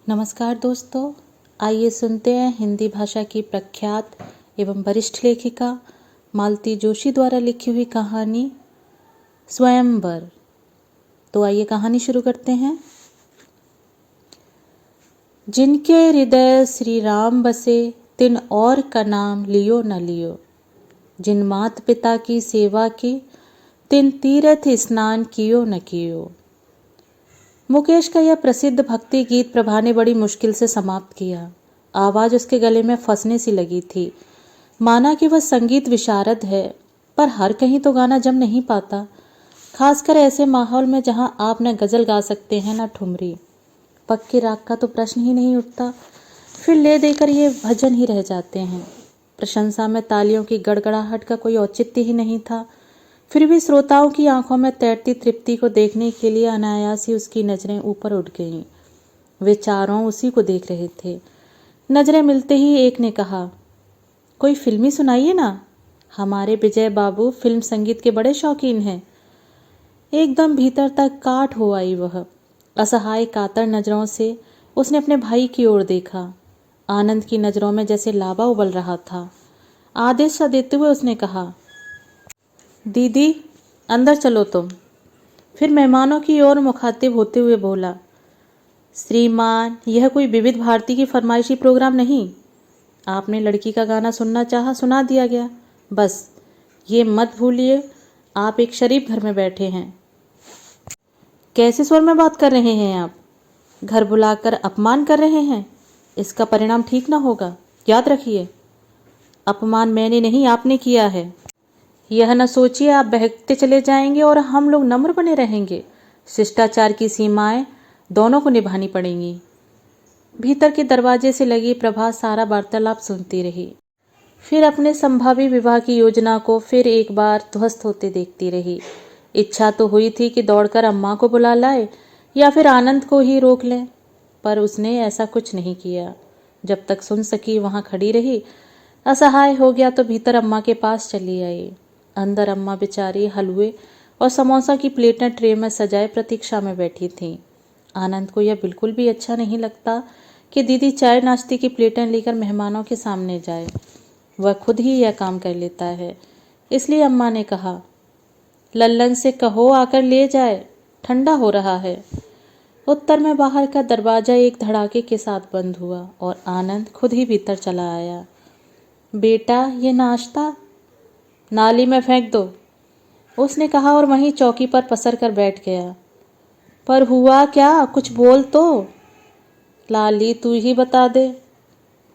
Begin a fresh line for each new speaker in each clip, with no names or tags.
नमस्कार दोस्तों, आइए सुनते हैं हिंदी भाषा की प्रख्यात एवं वरिष्ठ लेखिका मालती जोशी द्वारा लिखी हुई कहानी स्वयंवर। तो आइए कहानी शुरू करते हैं। जिनके हृदय श्री राम बसे, तिन और का नाम लियो न लियो। जिन मात पिता की सेवा की, तिन तीर्थ स्नान कियो न कियो। मुकेश का यह प्रसिद्ध भक्ति गीत प्रभा ने बड़ी मुश्किल से समाप्त किया। आवाज़ उसके गले में फंसने सी लगी थी। माना कि वह संगीत विशारद है, पर हर कहीं तो गाना जम नहीं पाता, खासकर ऐसे माहौल में जहां आप न गज़ल गा सकते हैं न ठुमरी। पक्के राग का तो प्रश्न ही नहीं उठता, फिर ले देकर ये भजन ही रह जाते हैं। प्रशंसा में तालियों की गड़गड़ाहट का कोई औचित्य ही नहीं था। फिर भी श्रोताओं की आंखों में तैरती तृप्ति को देखने के लिए अनायास ही उसकी नज़रें ऊपर उठ गईं। वे चारों उसी को देख रहे थे। नज़रें मिलते ही एक ने कहा, कोई फिल्मी सुनाइए ना, हमारे विजय बाबू फिल्म संगीत के बड़े शौकीन हैं। एकदम भीतर तक काट हो आई वह। असहाय कातर नज़रों से उसने अपने भाई की ओर देखा। आनंद की नज़रों में जैसे लावा उबल रहा था। आदेश सा देते हुए उसने कहा, दीदी अंदर चलो तुम। फिर मेहमानों की ओर मुखातिब होते हुए बोला, श्रीमान, यह कोई विविध भारती की फरमाइशी प्रोग्राम नहीं। आपने लड़की का गाना सुनना चाहा, सुना दिया गया। बस ये मत भूलिए, आप एक शरीफ घर में बैठे हैं। कैसे स्वर में बात कर रहे हैं आप? घर बुलाकर अपमान कर रहे हैं। इसका परिणाम ठीक ना होगा, याद रखिए। अपमान मैंने नहीं, आपने किया है। यह न सोचिए आप बहकते चले जाएंगे और हम लोग नम्र बने रहेंगे। शिष्टाचार की सीमाएं दोनों को निभानी पड़ेंगी। भीतर के दरवाजे से लगी प्रभा सारा वार्तालाप सुनती रही। फिर अपने संभावी विवाह की योजना को फिर एक बार ध्वस्त होते देखती रही। इच्छा तो हुई थी कि दौड़कर अम्मा को बुला लाए या फिर आनंद को ही रोक लें, पर उसने ऐसा कुछ नहीं किया। जब तक सुन सकी वहाँ खड़ी रही। असहाय हो गया तो भीतर अम्मा के पास चली आई। अंदर अम्मा बेचारी हलवे और समोसा की प्लेटें ट्रे में सजाए प्रतीक्षा में बैठी थीं। आनंद को यह बिल्कुल भी अच्छा नहीं लगता कि दीदी चाय नाश्ते की प्लेटें लेकर मेहमानों के सामने जाए। वह खुद ही यह काम कर लेता है। इसलिए अम्मा ने कहा, लल्लन से कहो आकर ले जाए, ठंडा हो रहा है। उत्तर में बाहर का दरवाजा एक धड़ाके के साथ बंद हुआ और आनंद खुद ही भीतर चला आया। बेटा, ये नाश्ता नाली में फेंक दो, उसने कहा और वहीं चौकी पर पसर कर बैठ गया। पर हुआ क्या, कुछ बोल तो। लाली तू ही बता दे।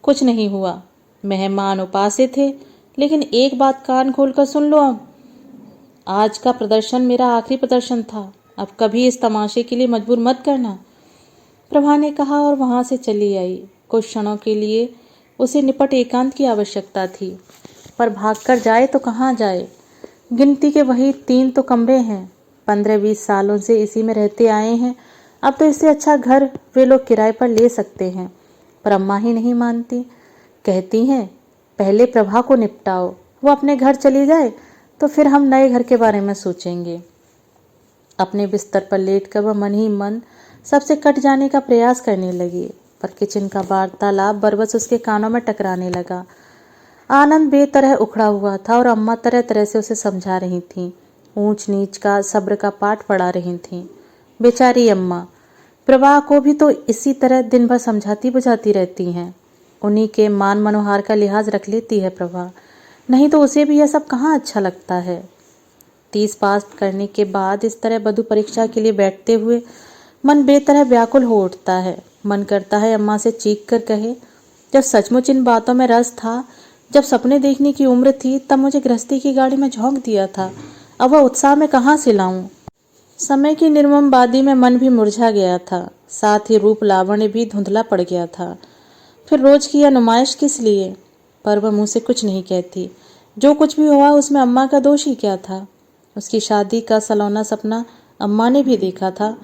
कुछ नहीं हुआ, मेहमान उपासे थे, लेकिन एक बात कान खोलकर सुन लो। अब आज का प्रदर्शन मेरा आखिरी प्रदर्शन था, अब कभी इस तमाशे के लिए मजबूर मत करना, प्रभा ने कहा और वहां से चली आई। कुछ क्षणों के लिए उसे निपट एकांत की आवश्यकता थी, पर भागकर जाए तो कहाँ जाए। गिनती के वही 3 तो कमरे हैं। 15-20 सालों से इसी में रहते आए हैं। अब तो इससे अच्छा घर वे लोग किराए पर ले सकते हैं, पर अम्मा ही नहीं मानती। कहती हैं पहले प्रभा को निपटाओ, वो अपने घर चली जाए तो फिर हम नए घर के बारे में सोचेंगे। अपने बिस्तर पर लेटकर वह मन ही मन सबसे कट जाने का प्रयास करने लगी, पर किचन का वार्तालाप बरबस उसके कानों में टकराने लगा। आनंद बेतरह उखड़ा हुआ था और अम्मा तरह तरह से उसे समझा रही थीं। ऊंच नीच का सब्र का पाठ पढ़ा रही थीं। बेचारी अम्मा, प्रभा को भी तो इसी तरह दिन भर समझाती बुझाती रहती हैं। उन्हीं के मान मनोहार का लिहाज रख लेती है प्रभा, नहीं तो उसे भी यह सब कहाँ अच्छा लगता है। 30 पास करने के बाद इस तरह बधु परीक्षा के लिए बैठते हुए मन बेतरह व्याकुल हो उठता है। मन करता है अम्मा से चीख कर कहे, जब सचमुच इन बातों में रस था, जब सपने देखने की उम्र थी, तब मुझे गृहस्थी की गाड़ी में झोंक दिया था। अब वह उत्साह में कहाँ से लाऊं। समय की निर्मम वादी में मन भी मुरझा गया था, साथ ही रूप लावण्य भी धुंधला पड़ गया था। फिर रोज की यह नुमाइश किस लिए? पर वह मुँह से कुछ नहीं कहती। जो कुछ भी हुआ उसमें अम्मा का दोष ही क्या था? उसकी शादी का सलौना सपना अम्मा ने भी देखा था।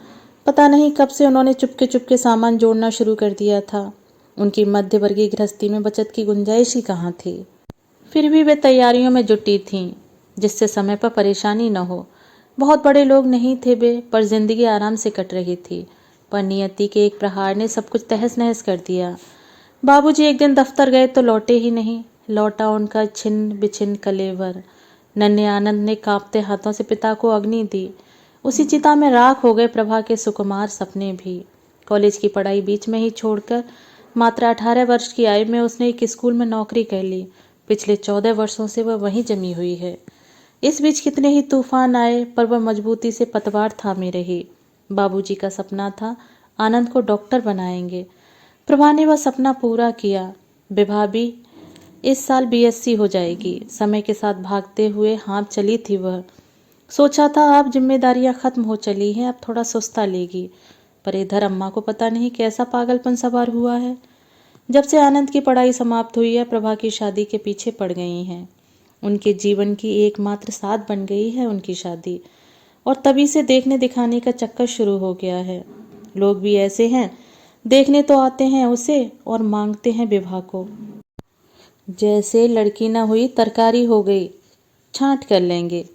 पता नहीं कब से उन्होंने चुपके चुपके सामान जोड़ना शुरू कर दिया था। उनकी मध्यवर्गीय गृहस्थी में बचत की गुंजाइश ही कहाँ थी। फिर भी वे तैयारियों में जुटी थीं, जिससे समय पर परेशानी न हो। बहुत बड़े लोग नहीं थे वे, पर जिंदगी आराम से कट रही थी। पर नियति के एक प्रहार ने सब कुछ तहस नहस कर दिया। बाबूजी एक दिन दफ्तर गए तो लौटे ही नहीं। लौटा उनका छिन्न बिछिन्न कलेवर। नन्हे आनंद ने कांपते हाथों से पिता को अग्नि दी। उसी चिता में राख हो गए प्रभा के सुकुमार सपने भी। कॉलेज की पढ़ाई बीच में ही छोड़कर मात्र 18 वर्ष की आयु में उसने एक स्कूल में नौकरी कर ली। पिछले 14 वर्षों से वह वहीं जमी हुई है। इस बीच कितने ही तूफान आए पर वह मजबूती से पतवार थामे रही। बाबूजी का सपना था आनंद को डॉक्टर बनाएंगे। प्रभा ने वह सपना पूरा किया। विभा भी इस साल बीएससी हो जाएगी। समय के साथ भागते हुए हाँप चली थी वह। सोचा था अब जिम्मेदारियां खत्म हो चली हैं, अब थोड़ा सुस्ता लेगी। पर इधर अम्मा को पता नहीं कैसा पागलपन सवार हुआ है। जब से आनंद की पढ़ाई समाप्त हुई है प्रभा की शादी के पीछे पड़ गई हैं। उनके जीवन की एकमात्र साथ बन गई है उनकी शादी। और तभी से देखने दिखाने का चक्कर शुरू हो गया है। लोग भी ऐसे हैं, देखने तो आते हैं उसे और मांगते हैं विवाह को। जैसे लड़की न हुई तरकारी हो गई, छांट कर लेंगे।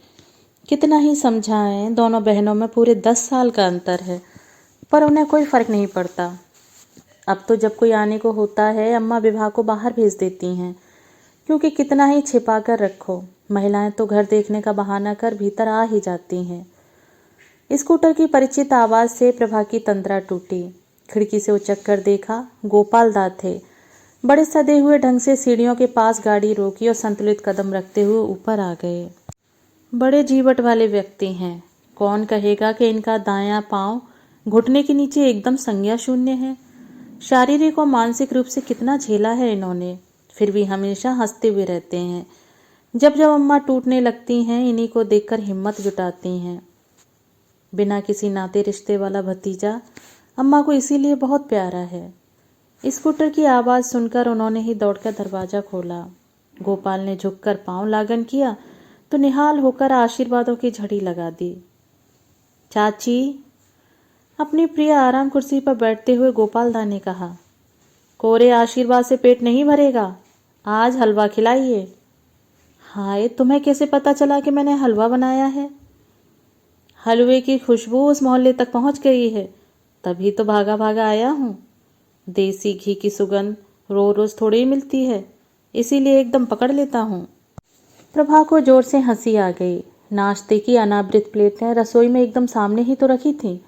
कितना ही समझाएं, दोनों बहनों में पूरे 10 साल का अंतर है, पर उन्हें कोई फर्क नहीं पड़ता। अब तो जब कोई आने को होता है अम्मा विवाह को बाहर भेज देती हैं, क्योंकि कितना ही छिपा कर रखो, महिलाएं तो घर देखने का बहाना कर भीतर आ ही जाती हैं। स्कूटर की परिचित आवाज़ से प्रभा की तंद्रा टूटी। खिड़की से उचक कर देखा, गोपाल दा थे। बड़े सदे हुए ढंग से सीढ़ियों के पास गाड़ी रोकी और संतुलित कदम रखते हुए ऊपर आ गए। बड़े जीवट वाले व्यक्ति हैं। कौन कहेगा कि इनका दायां पांव घुटने के नीचे एकदम संज्ञा शून्य है। शारीरिक और मानसिक रूप से कितना झेला है इन्होंने, फिर भी हमेशा हंसते हुए रहते हैं। जब जब अम्मा टूटने लगती हैं इन्हीं को देखकर हिम्मत जुटाती हैं। बिना किसी नाते रिश्ते वाला भतीजा अम्मा को इसीलिए बहुत प्यारा है। स्कूटर की आवाज़ सुनकर उन्होंने ही दौड़कर दरवाज़ा खोला। गोपाल ने झुककर पांव लागन किया तो निहाल होकर आशीर्वादों की झड़ी लगा दी। चाची, अपनी प्रिय आराम कुर्सी पर बैठते हुए गोपाल दा ने कहा, कोरे आशीर्वाद से पेट नहीं भरेगा, आज हलवा खिलाइए। हाय, तुम्हें कैसे पता चला कि मैंने हलवा बनाया है? हलवे की खुशबू उस मोहल्ले तक पहुंच गई है, तभी तो भागा भागा आया हूँ। देसी घी की सुगंध रोज रोज थोड़ी ही मिलती है, इसीलिए एकदम पकड़ लेता हूँ। प्रभा को जोर से हंसी आ गई। नाश्ते की अनावृत प्लेटें रसोई में एकदम सामने ही तो रखी थीं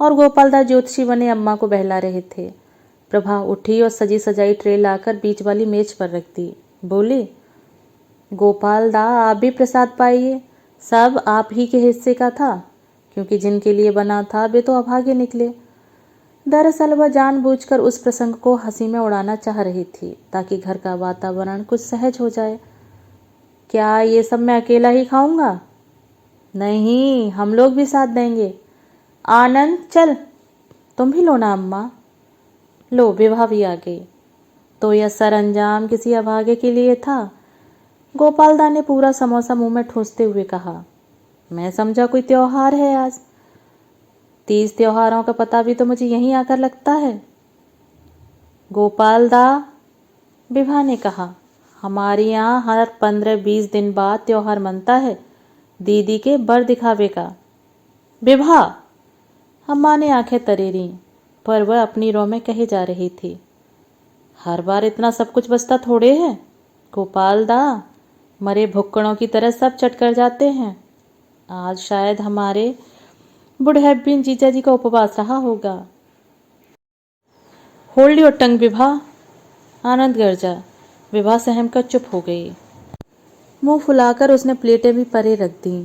और गोपाल दा ज्योतिषी बने अम्मा को बहला रहे थे। प्रभा उठी और सजी सजाई ट्रे लाकर बीच वाली मेज पर रख दी। बोली, गोपाल दा, आप भी प्रसाद पाइए, सब आप ही के हिस्से का था, क्योंकि जिनके लिए बना था वे तो अभागे निकले। दरअसल वह जानबूझकर उस प्रसंग को हंसी में उड़ाना चाह रही थी ताकि घर का वातावरण कुछ सहज हो जाए। क्या ये सब मैं अकेला ही खाऊंगा? नहीं, हम लोग भी साथ देंगे। आनंद, चल तुम भी लो ना अम्मा। लो, विभा भी आ गई। तो यह सरंजाम किसी अभागे के लिए था? गोपाल दा ने पूरा समोसा मुंह में ठूंसते हुए कहा। मैं समझा कोई त्योहार है आज। 30 त्योहारों का पता भी तो मुझे यहीं आकर लगता है। गोपाल दा, विभा ने कहा, हमारे यहाँ हर 15-20 दिन बाद त्योहार मनता है, दीदी के बर दिखावे का। विभा, अम्मा ने आंखें तरेरी, पर वह अपनी रो में कहे जा रही थी। हर बार इतना सब कुछ बचता थोड़े है गोपाल दा, मरे भुक्कड़ों की तरह सब चट कर जाते हैं। आज शायद हमारे बुढ़ैबिन जीजा जी का उपवास रहा होगा। होल्ड योर टंग विभा, आनंद गरजा। विभा सहम कर चुप हो गई। मुंह फुलाकर उसने प्लेटें भी परे रख दी।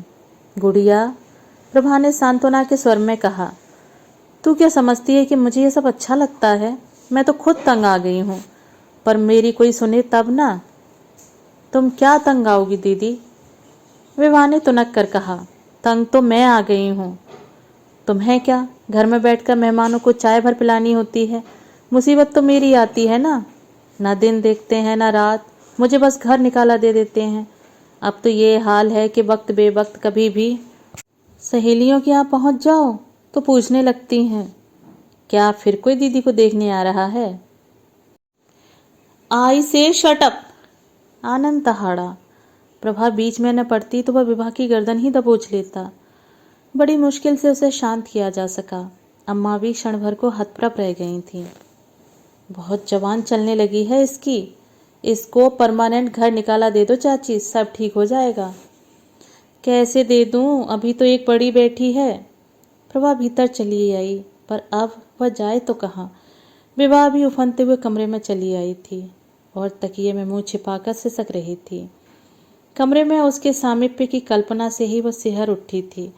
गुड़िया, प्रभा ने सांत्वना के स्वर में कहा, तू क्या समझती है कि मुझे ये सब अच्छा लगता है? मैं तो खुद तंग आ गई हूँ, पर मेरी कोई सुने तब ना। तुम क्या तंग आओगी दीदी? विभा ने तुनक कर कहा, तंग तो मैं आ गई हूँ। तुम्हें क्या, घर में बैठकर मेहमानों को चाय भर पिलानी होती है? मुसीबत तो मेरी आती है ना। ना दिन देखते हैं ना रात, मुझे बस घर निकाला दे देते हैं। अब तो ये हाल है कि वक्त बेवक्त कभी भी सहेलियों के यहाँ पहुँच जाओ तो पूछने लगती हैं, क्या फिर कोई दीदी को देखने आ रहा है? आई से शट अप, आनंद दहाड़ा। प्रभा बीच में न पड़ती तो वह विभा की गर्दन ही दबोच लेता। बड़ी मुश्किल से उसे शांत किया जा सका। अम्मा भी क्षण भर को हतप्रभ रह गई थीं। बहुत जवान चलने लगी है इसकी, इसको परमानेंट घर निकाला दे दो चाची, सब ठीक हो जाएगा। कैसे दे दूं, अभी तो एक बड़ी बैठी है। प्रभा भीतर चली आई, पर अब वह जाए तो कहाँ। विवाह भी उफनते हुए कमरे में चली आई थी और तकिए में मुंह छिपाकर सिसक रही थी। कमरे में उसके सामीप्य की कल्पना से ही वह सिहर उठी थी।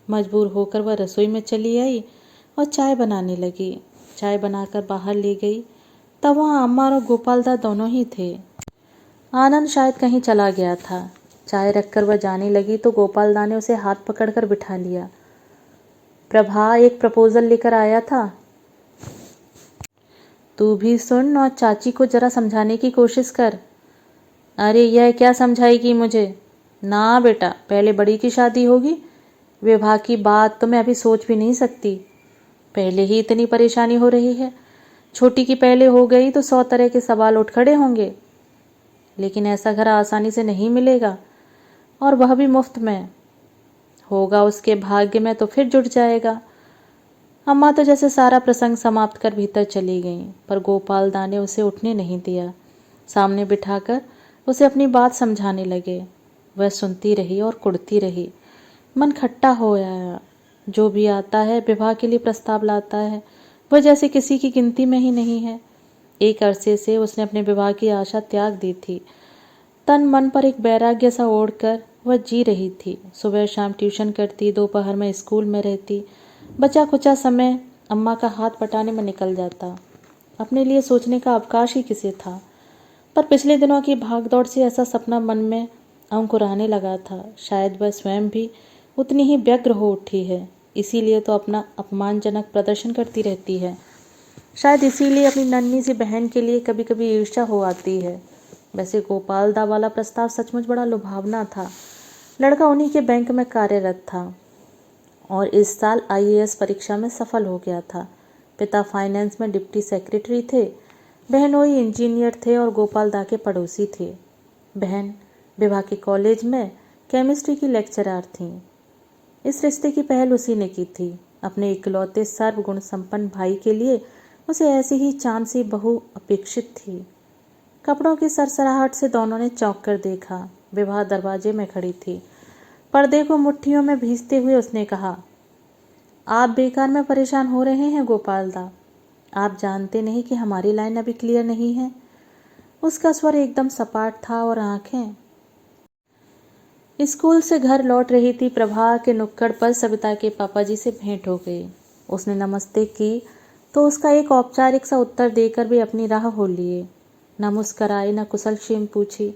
मजबूर होकर वह रसोई में चली आई और चाय बनाने लगी। चाय बनाकर बाहर ले गई, तब वहाँ अम्मा और गोपालदा दोनों ही थे। आनंद शायद कहीं चला गया था। चाय रखकर वह जाने लगी तो गोपालदा ने उसे हाथ पकड़कर बिठा लिया। प्रभा, एक प्रपोजल लेकर आया था, तू भी सुन और चाची को जरा समझाने की कोशिश कर। अरे यह क्या समझाएगी मुझे? ना बेटा, पहले बड़ी की शादी होगी, विवाह की बात तो मैं अभी सोच भी नहीं सकती। पहले ही इतनी परेशानी हो रही है, छोटी की पहले हो गई तो 100 तरह के सवाल उठ खड़े होंगे। लेकिन ऐसा घर आसानी से नहीं मिलेगा, और वह भी मुफ्त में। होगा उसके भाग्य में तो फिर जुट जाएगा। अम्मा तो जैसे सारा प्रसंग समाप्त कर भीतर चली गईं, पर गोपालदा ने उसे उठने नहीं दिया। सामने बिठाकर उसे अपनी बात समझाने लगे। वह सुनती रही और कुढ़ती रही। मन खट्टा हो आया। जो भी आता है विवाह के लिए प्रस्ताव लाता है, वह जैसे किसी की गिनती में ही नहीं है। एक अरसे से उसने अपने विवाह की आशा त्याग दी थी। तन मन पर एक वैराग्य सा ओढ़कर वह जी रही थी। सुबह शाम ट्यूशन करती, दोपहर में स्कूल में रहती। बचा खुचा समय अम्मा का हाथ पटाने में निकल जाता। अपने लिए सोचने का अवकाश ही किसे था। पर पिछले दिनों की भागदौड़ से ऐसा सपना मन में अंकुराने लगा था। शायद वह स्वयं भी उतनी ही व्यग्र हो उठी है, इसीलिए तो अपना अपमानजनक प्रदर्शन करती रहती है। शायद इसीलिए अपनी नन्ही सी बहन के लिए कभी कभी ईर्ष्या हो आती है। वैसे गोपालदा वाला प्रस्ताव सचमुच बड़ा लुभावना था। लड़का उन्हीं के बैंक में कार्यरत था और इस साल IAS परीक्षा में सफल हो गया था। पिता फाइनेंस में डिप्टी सेक्रेटरी थे, बहनोई इंजीनियर थे और गोपालदा के पड़ोसी थे। बहन विवाह के कॉलेज में केमिस्ट्री की लेक्चरर थीं। इस रिश्ते की पहल उसी ने की थी। अपने इकलौते सर्वगुण संपन्न भाई के लिए उसे ऐसी ही चांद सी बहू अपेक्षित थी। कपड़ों की सरसराहट से दोनों ने चौंक कर देखा। विवाह दरवाजे में खड़ी थी। पर्दे को मुट्ठियों में भींचते हुए उसने कहा, आप बेकार में परेशान हो रहे हैं गोपालदा। आप जानते नहीं कि हमारी लाइन अभी क्लियर नहीं है। उसका स्वर एकदम सपाट था और आंखें। स्कूल से घर लौट रही थी प्रभा के नुक्कड़ पर सविता के पापा जी से भेंट हो गई। उसने नमस्ते की तो उसका एक औपचारिक सा उत्तर देकर भी अपनी राह हो लिए। न मुस्कराई, न कुशल क्षेम पूछी।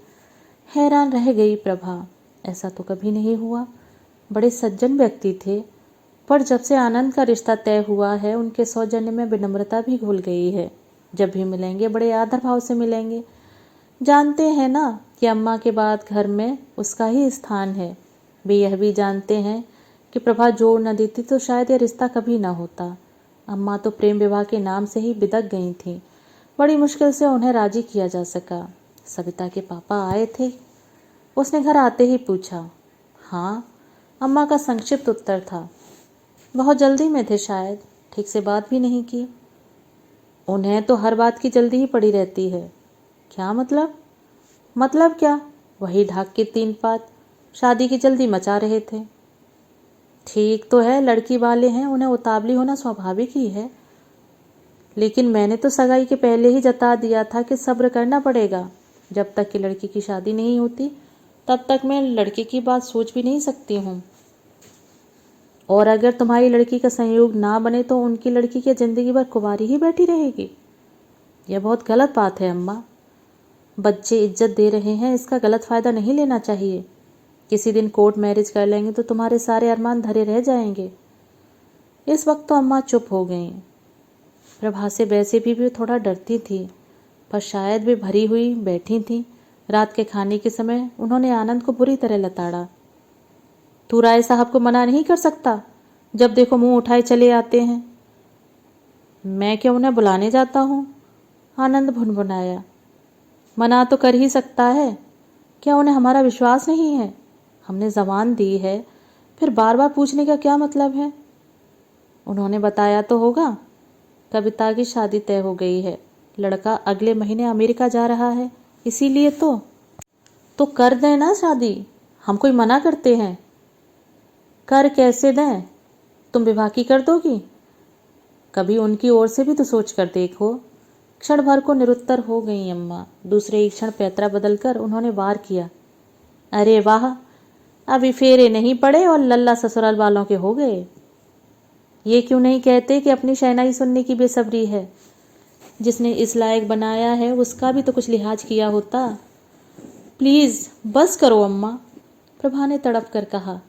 हैरान रह गई प्रभा, ऐसा तो कभी नहीं हुआ। बड़े सज्जन व्यक्ति थे, पर जब से आनंद का रिश्ता तय हुआ है उनके सौजन्य में विनम्रता भी घुल गई है। जब भी मिलेंगे बड़े आदर भाव से मिलेंगे। जानते हैं ना कि अम्मा के बाद घर में उसका ही स्थान है। वे यह भी जानते हैं कि प्रभा जोड़ न देती तो शायद यह रिश्ता कभी ना होता। अम्मा तो प्रेम विवाह के नाम से ही बिदक गई थीं। बड़ी मुश्किल से उन्हें राजी किया जा सका। सविता के पापा आए थे? उसने घर आते ही पूछा। हाँ, अम्मा का संक्षिप्त उत्तर था। बहुत जल्दी में थे शायद, ठीक से बात भी नहीं की। उन्हें तो हर बात की जल्दी ही पड़ी रहती है। क्या मतलब? मतलब क्या, वही ढाक के 3 पात, शादी की जल्दी मचा रहे थे। ठीक तो है, लड़की वाले हैं, उन्हें उतावली होना स्वाभाविक ही है। लेकिन मैंने तो सगाई के पहले ही जता दिया था कि सब्र करना पड़ेगा। जब तक कि लड़की की शादी नहीं होती तब तक मैं लड़के की बात सोच भी नहीं सकती हूँ। और अगर तुम्हारी लड़की का संयोग ना बने तो उनकी लड़की की जिंदगी भर कुंवारी ही बैठी रहेगी। यह बहुत गलत बात है अम्मा। बच्चे इज्जत दे रहे हैं, इसका गलत फ़ायदा नहीं लेना चाहिए। किसी दिन कोर्ट मैरिज कर लेंगे तो तुम्हारे सारे अरमान धरे रह जाएंगे। इस वक्त तो अम्मा चुप हो गईं। प्रभा से वैसे भी थोड़ा डरती थी, पर शायद वे भरी हुई बैठी थीं। रात के खाने के समय उन्होंने आनंद को बुरी तरह लताड़ा। तू राय साहब को मना नहीं कर सकता? जब देखो मुंह उठाए चले आते हैं। मैं क्यों उन्हें बुलाने जाता हूँ? आनंद भुनभुनाया। मना तो कर ही सकता है। क्या उन्हें हमारा विश्वास नहीं है? हमने जबान दी है, फिर बार बार पूछने का क्या मतलब है? उन्होंने बताया तो होगा। कविता की शादी तय हो गई है, लड़का अगले महीने अमेरिका जा रहा है, इसीलिए तो कर दें ना शादी, हम कोई मना करते हैं? कर कैसे दें? तुम विवाह की कर दोगी? कभी उनकी ओर से भी तो सोच कर देखो। क्षण भर को निरुत्तर हो गई अम्मा। दूसरे ही क्षण पैतरा बदलकर उन्होंने वार किया, अरे वाह, अभी फेरे नहीं पड़े और लल्ला ससुराल वालों के हो गए। ये क्यों नहीं कहते कि अपनी शहनाई सुनने की बेसब्री है? जिसने इस लायक बनाया है उसका भी तो कुछ लिहाज किया होता। प्लीज़ बस करो अम्मा, प्रभा ने तड़प कर कहा।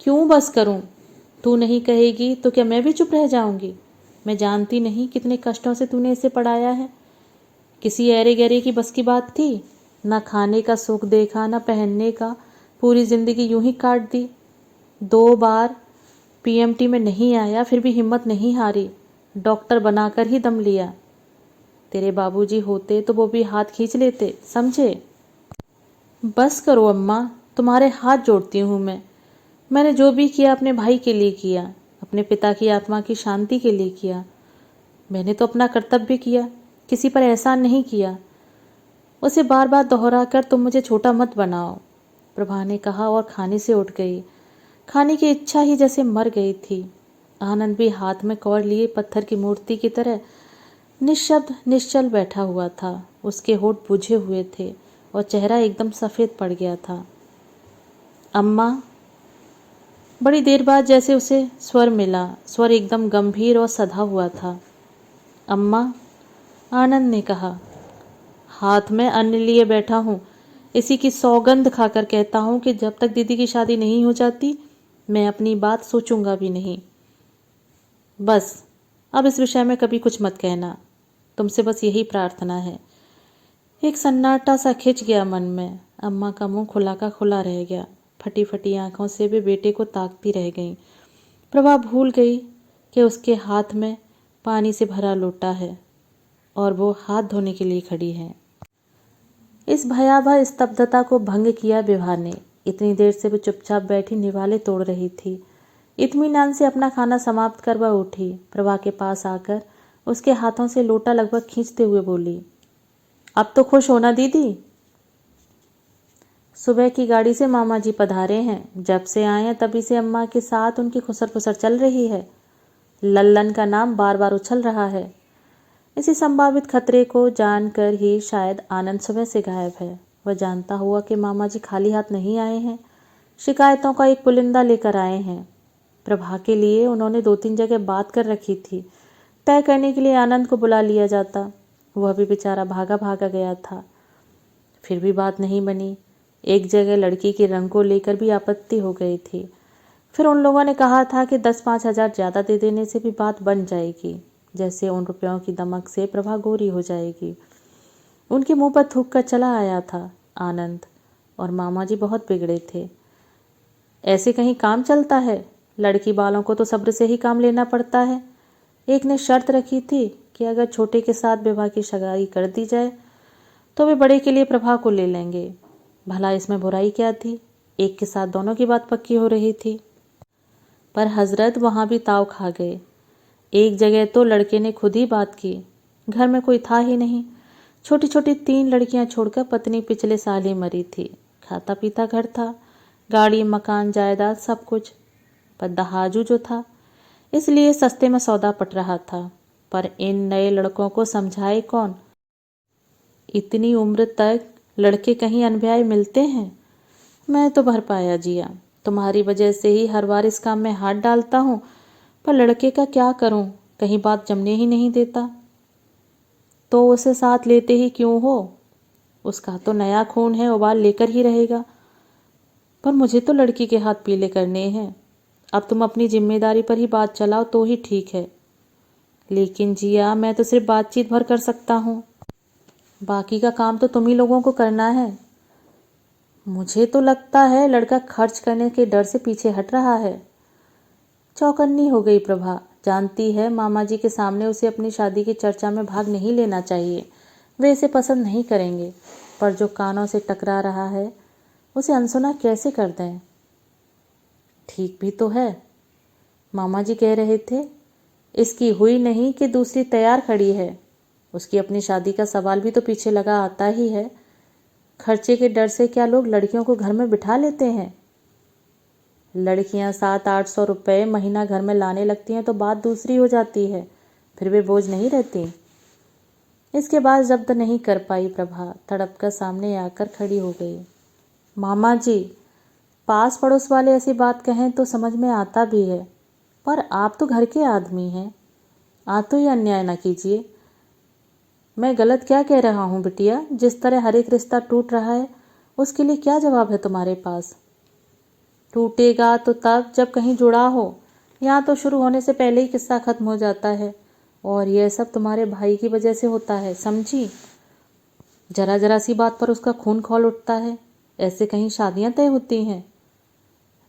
क्यों बस करूं? तू नहीं कहेगी तो क्या मैं भी चुप रह जाऊंगी? मैं जानती नहीं कितने कष्टों से तूने इसे पढ़ाया है। किसी ऐरे गैरे की बस की बात थी? ना खाने का सुख देखा, ना पहनने का, पूरी जिंदगी यूं ही काट दी। 2 बार पीएमटी में नहीं आया, फिर भी हिम्मत नहीं हारी, डॉक्टर बनाकर ही दम लिया। तेरे बाबूजी होते तो वो भी हाथ खींच लेते, समझे? बस करो अम्मा, तुम्हारे हाथ जोड़ती हूँ मैं। मैंने जो भी किया अपने भाई के लिए किया, अपने पिता की आत्मा की शांति के लिए किया। मैंने तो अपना कर्तव्य किया, किसी पर एहसान नहीं किया। उसे बार बार दोहरा कर तुम मुझे छोटा मत बनाओ, प्रभा ने कहा और खाने से उठ गई। खाने की इच्छा ही जैसे मर गई थी। आनंद भी हाथ में कौर लिए पत्थर की मूर्ति की तरह निश्शब्द निश्चल बैठा हुआ था। उसके होंठ बुझे हुए थे और चेहरा एकदम सफ़ेद पड़ गया था। अम्मा, बड़ी देर बाद जैसे उसे स्वर मिला। स्वर एकदम गंभीर और सधा हुआ था। अम्मा, आनंद ने कहा, हाथ में अन्न लिए बैठा हूँ। इसी की सौगंध खाकर कहता हूँ कि जब तक दीदी की शादी नहीं हो जाती मैं अपनी बात सोचूंगा भी नहीं। बस अब इस विषय में कभी कुछ मत कहना, तुमसे बस यही प्रार्थना है। एक सन्नाटा सा खिंच गया मन में। अम्मा का मुंह खुला का खुला रह गया। फटी फटी आंखों से वे बेटे को ताकती रह गईं। प्रभा भूल गई कि उसके हाथ में पानी से भरा लोटा है और वो हाथ धोने के लिए खड़ी है। इस भयावह स्तब्धता को भंग किया विभा ने। इतनी देर से वो चुपचाप बैठी निवाले तोड़ रही थी। इत्मीनान से अपना खाना समाप्त कर वह उठी। प्रभा के पास आकर उसके हाथों से लोटा लगभग खींचते हुए बोली, अब तो खुश होना दीदी। सुबह की गाड़ी से मामा जी पधारे हैं। जब से आए हैं तभी से अम्मा के साथ उनकी खुसर फुसर चल रही है। लल्लन का नाम बार बार उछल रहा है। इसी संभावित खतरे को जानकर ही शायद आनंद सुबह से गायब है। वह जानता हुआ कि मामा जी खाली हाथ नहीं आए हैं, शिकायतों का एक पुलिंदा लेकर आए हैं। प्रभा के लिए उन्होंने 2-3 जगह बात कर रखी थी। तय करने के लिए आनंद को बुला लिया जाता, वह भी बेचारा भागा भागा गया था। फिर भी बात नहीं बनी। एक जगह लड़की के रंग को लेकर भी आपत्ति हो गई थी। फिर उन लोगों ने कहा था कि 10-5 हज़ार ज़्यादा दे देने से भी बात बन जाएगी, जैसे उन रुपयों की दमक से प्रभा गोरी हो जाएगी। उनके मुंह पर थूक कर चला आया था आनंद। और मामा जी बहुत बिगड़े थे। ऐसे कहीं काम चलता है? लड़की वालों को तो सब्र से ही काम लेना पड़ता है। एक ने शर्त रखी थी कि अगर छोटे के साथ विवाह की सगाई कर दी जाए तो वे बड़े के लिए प्रभा को ले लेंगे। भला इसमें बुराई क्या थी? एक के साथ दोनों की बात पक्की हो रही थी। पर हजरत वहाँ भी ताव खा गए। एक जगह तो लड़के ने खुद ही बात की। घर में कोई था ही नहीं। छोटी छोटी 3 लड़कियां छोड़कर पत्नी पिछले साल ही मरी थी। खाता पीता घर था, गाड़ी मकान जायदाद सब कुछ। पर दहाजू जो था, इसलिए सस्ते में सौदा पट रहा था। पर इन नए लड़कों को समझाए कौन? इतनी उम्र तक लड़के कहीं अनब्याए मिलते हैं? मैं तो भर पाया जिया। तुम्हारी वजह से ही हर बार इस काम में हाथ डालता हूँ, पर लड़के का क्या करूँ, कहीं बात जमने ही नहीं देता। तो उसे साथ लेते ही क्यों हो? उसका तो नया खून है, उबाल लेकर ही रहेगा। पर मुझे तो लड़की के हाथ पीले करने हैं। अब तुम अपनी जिम्मेदारी पर ही बात चलाओ तो ही ठीक है। लेकिन जिया, मैं तो सिर्फ बातचीत भर कर सकता हूँ, बाकी का काम तो तुम ही लोगों को करना है। मुझे तो लगता है लड़का खर्च करने के डर से पीछे हट रहा है। चौकन्नी हो गई प्रभा। जानती है मामा जी के सामने उसे अपनी शादी की चर्चा में भाग नहीं लेना चाहिए, वे इसे पसंद नहीं करेंगे। पर जो कानों से टकरा रहा है उसे अनसुना कैसे कर दें? ठीक भी तो है। मामा जी कह रहे थे इसकी हुई नहीं कि दूसरी तैयार खड़ी है। उसकी अपनी शादी का सवाल भी तो पीछे लगा आता ही है। खर्चे के डर से क्या लोग लड़कियों को घर में बिठा लेते हैं? लड़कियां 700-800 रुपये महीना घर में लाने लगती हैं तो बात दूसरी हो जाती है, फिर वे बोझ नहीं रहती। इसके बाद जब्त नहीं कर पाई प्रभा तड़प कर सामने आकर खड़ी हो गई। मामा जी, पास पड़ोस वाले ऐसी बात कहें तो समझ में आता भी है, पर आप तो घर के आदमी हैं, आप तो ये अन्याय ना कीजिए। मैं गलत क्या कह रहा हूँ बिटिया? जिस तरह हर एक रिश्ता टूट रहा है उसके लिए क्या जवाब है तुम्हारे पास? टूटेगा तो तब जब कहीं जुड़ा हो। यहाँ तो शुरू होने से पहले ही किस्सा खत्म हो जाता है, और यह सब तुम्हारे भाई की वजह से होता है, समझी? जरा जरा सी बात पर उसका खून खौल उठता है। ऐसे कहीं शादियां तय होती हैं?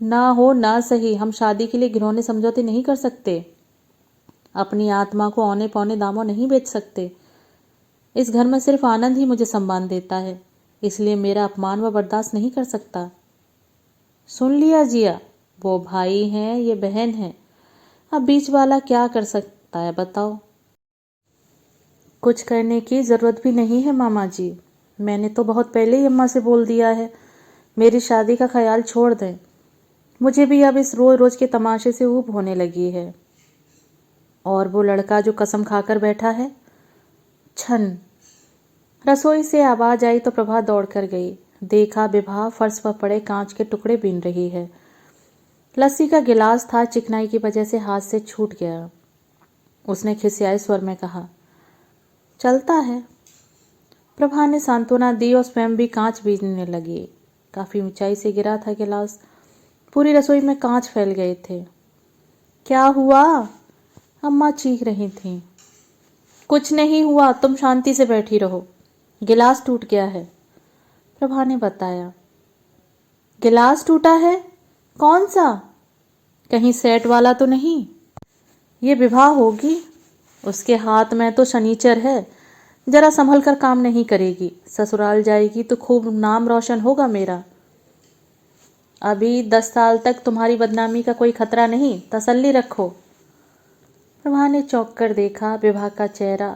ना हो ना सही, हम शादी के लिए घिनौने समझौते नहीं कर सकते। अपनी आत्मा को औने पौने दामों नहीं बेच सकते। इस घर में सिर्फ आनंद ही मुझे सम्मान देता है, इसलिए मेरा अपमान वह बर्दाश्त नहीं कर सकता। सुन लिया जिया, वो भाई हैं ये बहन है, अब बीच वाला क्या कर सकता है बताओ? कुछ करने की ज़रूरत भी नहीं है मामा जी। मैंने तो बहुत पहले ही अम्मा से बोल दिया है, मेरी शादी का ख्याल छोड़ दें। मुझे भी अब इस रोज रोज के तमाशे से ऊब होने लगी है। और वो लड़का जो कसम खाकर बैठा है? छन रसोई से आवाज आई तो प्रभा दौड़ कर गई। देखा विभा फर्श पर पड़े कांच के टुकड़े बीन रही है। लस्सी का गिलास था, चिकनाई की वजह से हाथ से छूट गया। उसने खिसियाए स्वर में कहा, चलता है। प्रभा ने सांत्वना दी और स्वयं भी कांच बीनने लगी। काफी ऊंचाई से गिरा था गिलास, पूरी रसोई में कांच फैल गए थे। क्या हुआ? अम्मा चीख रही थीं। कुछ नहीं हुआ, तुम शांति से बैठी रहो। गिलास टूट गया है, प्रभा ने बताया। गिलास टूटा है? कौन सा? कहीं सेट वाला तो नहीं? ये विवाह होगी, उसके हाथ में तो शनीचर है, जरा संभल कर काम नहीं करेगी। ससुराल जाएगी तो खूब नाम रोशन होगा मेरा। अभी 10 साल तक तुम्हारी बदनामी का कोई खतरा नहीं, तसल्ली रखो। प्रभा ने चौंक कर देखा, विभा का चेहरा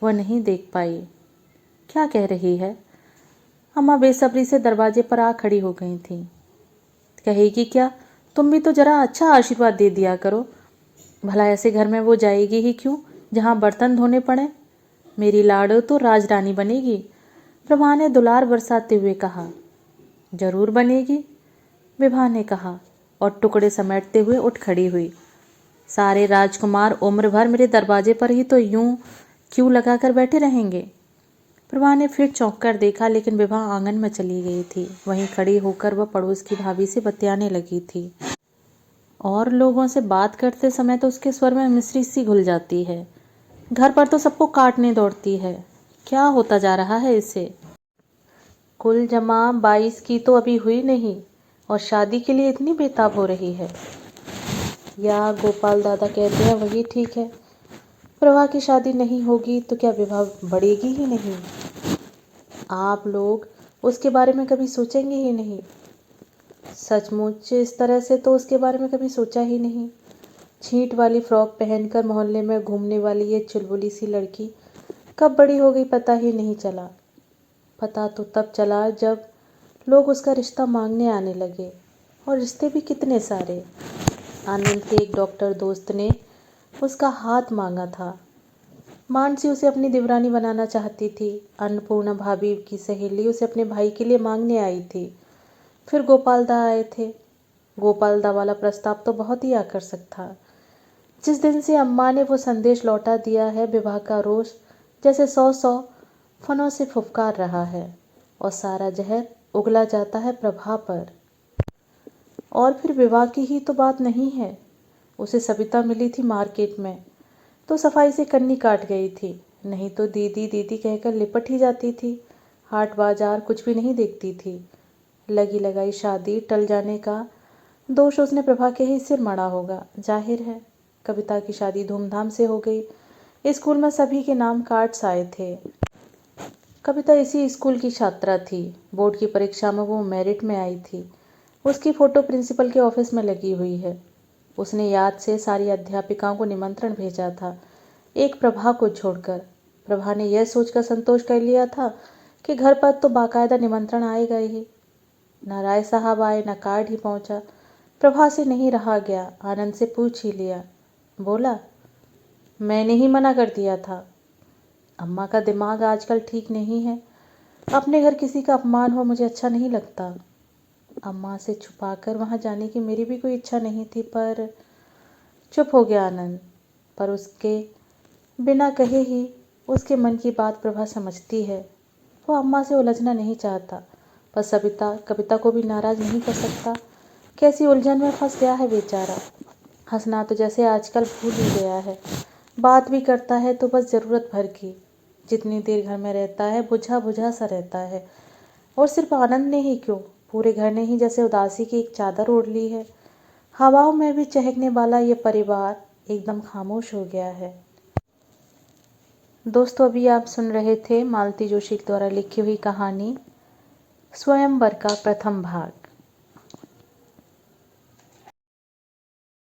वह नहीं देख पाई। क्या कह रही है? अम्मा बेसब्री से दरवाजे पर आ खड़ी हो गई थी। कहेगी क्या? तुम भी तो जरा अच्छा आशीर्वाद दे दिया करो। भला ऐसे घर में वो जाएगी ही क्यों जहाँ बर्तन धोने पड़े? मेरी लाडो तो राजरानी बनेगी, प्रभा ने दुलार बरसाते हुए कहा। जरूर बनेगी, विभा ने कहा और टुकड़े समेटते हुए उठ खड़ी हुई। सारे राजकुमार उम्र भर मेरे दरवाजे पर ही तो यूं क्यों लगा कर बैठे रहेंगे? प्रभा ने फिर चौंक कर देखा, लेकिन विभा आंगन में चली गई थी। वहीं खड़ी होकर वह पड़ोस की भाभी से बतियाने लगी थी। और लोगों से बात करते समय तो उसके स्वर में मिश्री सी घुल जाती है। घर पर तो सबको काटने दौड़ती है। क्या होता जा रहा है इसे? कुल जमा 22 की तो अभी हुई नहीं और शादी के लिए इतनी बेताब हो रही है। या गोपाल दादा कहते हैं वही ठीक है, प्रभा की शादी नहीं होगी तो क्या विवाह बढ़ेगी ही नहीं? आप लोग उसके बारे में कभी सोचेंगे ही नहीं। सचमुच इस तरह से तो उसके बारे में कभी सोचा ही नहीं। छींट वाली फ्रॉक पहनकर मोहल्ले में घूमने वाली ये चुलबुली सी लड़की कब बड़ी हो गई पता ही नहीं चला। पता तो तब चला जब लोग उसका रिश्ता मांगने आने लगे, और रिश्ते भी कितने सारे। आनंद के एक डॉक्टर दोस्त ने उसका हाथ मांगा था। मानसी उसे अपनी देवरानी बनाना चाहती थी। अन्नपूर्णा भाभी की सहेली उसे अपने भाई के लिए मांगने आई थी। फिर गोपालदा आए थे। गोपालदा वाला प्रस्ताव तो बहुत ही आकर्षक था। जिस दिन से अम्मा ने वो संदेश लौटा दिया है, विवाह का रोष जैसे 100 फनों से फुफकार रहा है, और सारा जहर उगला जाता है प्रभा पर। और फिर विवाह की ही तो बात नहीं है। उसे सविता मिली थी मार्केट में तो सफाई से कन्नी काट गई थी, नहीं तो दीदी दीदी कहकर लिपट ही जाती थी। हाट बाजार कुछ भी नहीं देखती थी। लगी लगाई शादी टल जाने का दोष उसने प्रभा के ही सिर मड़ा होगा, जाहिर है। कविता की शादी धूमधाम से हो गई। स्कूल में सभी के नाम कार्ड्स आए थे। कविता इसी स्कूल की छात्रा थी। बोर्ड की परीक्षा में वो मेरिट में आई थी। उसकी फ़ोटो प्रिंसिपल के ऑफिस में लगी हुई है। उसने याद से सारी अध्यापिकाओं को निमंत्रण भेजा था, एक प्रभा को छोड़कर। प्रभा ने यह सोचकर संतोष कर लिया था कि घर पर तो बाकायदा निमंत्रण आएगा ही। न राय साहब आए, न कार्ड ही पहुंचा। प्रभा से नहीं रहा गया, आनंद से पूछ ही लिया। बोला, मैंने ही मना कर दिया था। अम्मा का दिमाग आजकल ठीक नहीं है। अपने घर किसी का अपमान हो मुझे अच्छा नहीं लगता। अम्मा से छुपाकर वहां जाने की मेरी भी कोई इच्छा नहीं थी, पर चुप हो गया आनंद। पर उसके बिना कहे ही उसके मन की बात प्रभा समझती है। वो अम्मा से उलझना नहीं चाहता, पर कविता को भी नाराज नहीं कर सकता। कैसी उलझन में फंस गया है बेचारा। हंसना तो जैसे आजकल भूल ही गया है। बात भी करता है तो बस ज़रूरत भर की। जितनी देर घर में रहता है बुझा बुझा सा रहता है। और सिर्फ आनंद ने ही क्यों, पूरे घर ने ही जैसे उदासी की एक चादर ओढ़ ली है। हवाओं में भी चहकने वाला ये परिवार एकदम खामोश हो गया है। दोस्तों, अभी आप सुन रहे थे मालती जोशी द्वारा लिखी हुई कहानी स्वयंवर का प्रथम भाग।